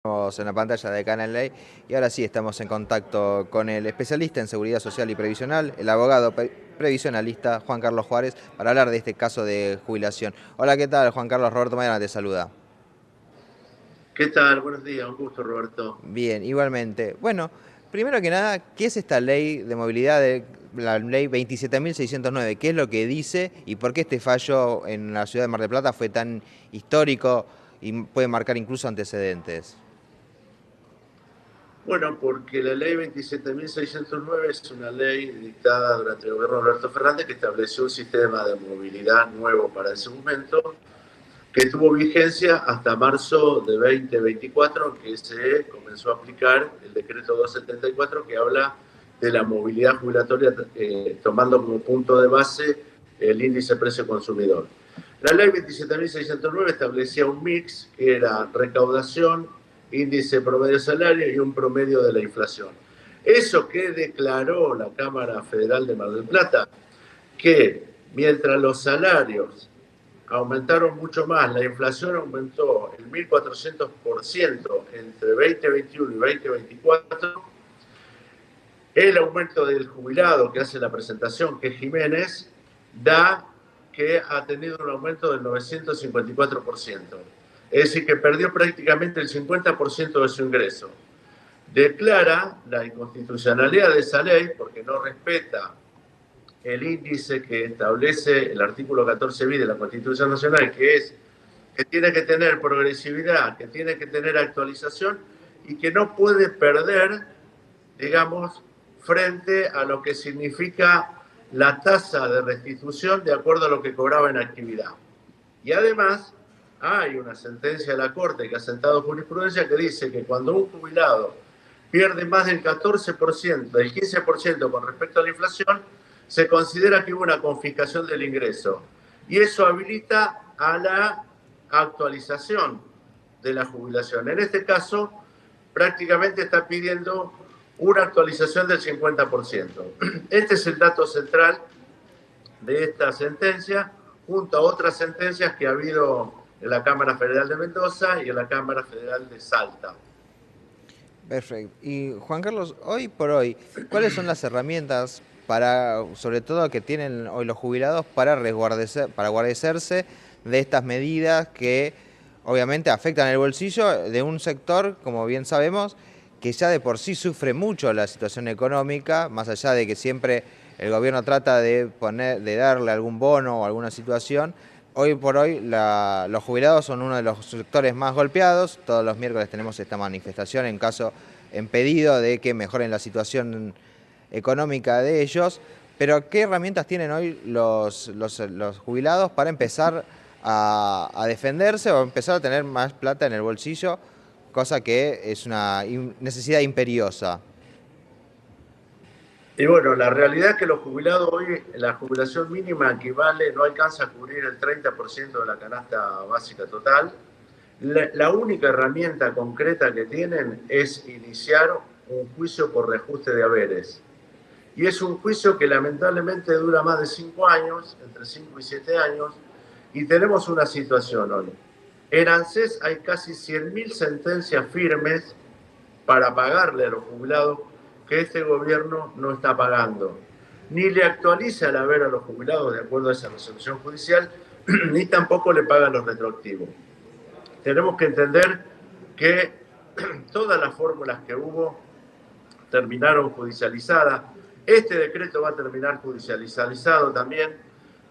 En la pantalla de Canal Ley y ahora sí estamos en contacto con el especialista en seguridad social y previsional, el abogado previsionalista Juan Carlos Juárez, para hablar de este caso de jubilación. Hola, ¿qué tal? Juan Carlos, Roberto Maidana te saluda. ¿Qué tal? Buenos días, un gusto, Roberto. Bien, igualmente. Bueno, primero que nada, ¿qué es esta ley de movilidad, la ley 27.609? ¿Qué es lo que dice y por qué este fallo en la ciudad de Mar del Plata fue tan histórico y puede marcar incluso antecedentes? Bueno, porque la ley 27.609 es una ley dictada durante el gobierno de Alberto Fernández que estableció un sistema de movilidad nuevo para ese momento que tuvo vigencia hasta marzo de 2024, que se comenzó a aplicar el decreto 274 que habla de la movilidad jubilatoria tomando como punto de base el índice precio consumidor. La ley 27.609 establecía un mix que era recaudación, índice promedio de salario y un promedio de la inflación. Eso que declaró la Cámara Federal de Mar del Plata, que mientras los salarios aumentaron mucho más, la inflación aumentó el 1.400% entre 2021 y 2024, el aumento del jubilado que hace la presentación, que es Jiménez, da que ha tenido un aumento del 954%. Es decir, que perdió prácticamente el 50% de su ingreso. Declara la inconstitucionalidad de esa ley porque no respeta el índice que establece el artículo 14 bis de la Constitución Nacional, que es que tiene que tener progresividad, que tiene que tener actualización y que no puede perder, digamos, frente a lo que significa la tasa de restitución de acuerdo a lo que cobraba en actividad. Y además hay una sentencia de la Corte que ha sentado jurisprudencia que dice que cuando un jubilado pierde más del 14%, del 15% con respecto a la inflación, se considera que hubo una confiscación del ingreso. Y eso habilita a la actualización de la jubilación. En este caso, prácticamente está pidiendo una actualización del 50%. Este es el dato central de esta sentencia, junto a otras sentencias que ha habido en la Cámara Federal de Mendoza y en la Cámara Federal de Salta. Perfecto. Y Juan Carlos, hoy por hoy, ¿cuáles son las herramientas para, sobre todo, que tienen hoy los jubilados para guarecerse de estas medidas que obviamente afectan el bolsillo de un sector, como bien sabemos, que ya de por sí sufre mucho la situación económica, más allá de que siempre el gobierno trata de darle algún bono o alguna situación? Hoy por hoy los jubilados son uno de los sectores más golpeados. Todos los miércoles tenemos esta manifestación en pedido de que mejoren la situación económica de ellos. Pero ¿qué herramientas tienen hoy los jubilados para empezar a defenderse o empezar a tener más plata en el bolsillo? Cosa que es una necesidad imperiosa. Y bueno, la realidad es que los jubilados hoy, la jubilación mínima equivale, no alcanza a cubrir el 30% de la canasta básica total. La única herramienta concreta que tienen es iniciar un juicio por reajuste de haberes. Y es un juicio que lamentablemente dura más de 5 años, entre 5 y 7 años, y tenemos una situación hoy. En ANSES hay casi 100.000 sentencias firmes para pagarle a los jubilados que este gobierno no está pagando. Ni le actualiza el haber a los jubilados de acuerdo a esa resolución judicial, ni tampoco le paga los retroactivos. Tenemos que entender que todas las fórmulas que hubo terminaron judicializadas. Este decreto va a terminar judicializado también,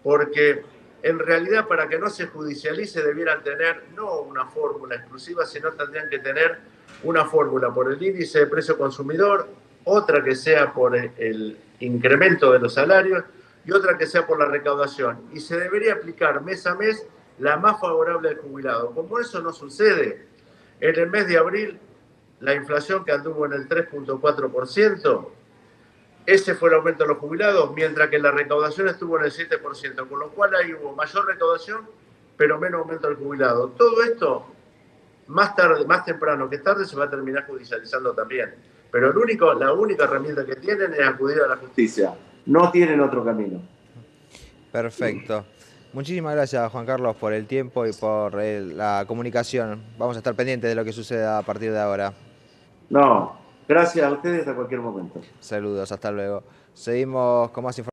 porque en realidad para que no se judicialice debieran tener no una fórmula exclusiva, sino tendrían que tener una fórmula por el índice de precio consumidor, otra que sea por el incremento de los salarios y otra que sea por la recaudación. Y se debería aplicar mes a mes la más favorable al jubilado. Como eso no sucede, en el mes de abril la inflación que anduvo en el 3.4%, ese fue el aumento de los jubilados, mientras que la recaudación estuvo en el 7%, con lo cual ahí hubo mayor recaudación, pero menos aumento del jubilado. Todo esto, más tarde, más temprano que tarde, se va a terminar judicializando también. Pero la única herramienta que tienen es acudir a la justicia. No tienen otro camino. Perfecto. Muchísimas gracias, Juan Carlos, por el tiempo y por la comunicación. Vamos a estar pendientes de lo que suceda a partir de ahora. No, gracias a ustedes hasta cualquier momento. Saludos, hasta luego. Seguimos con más información.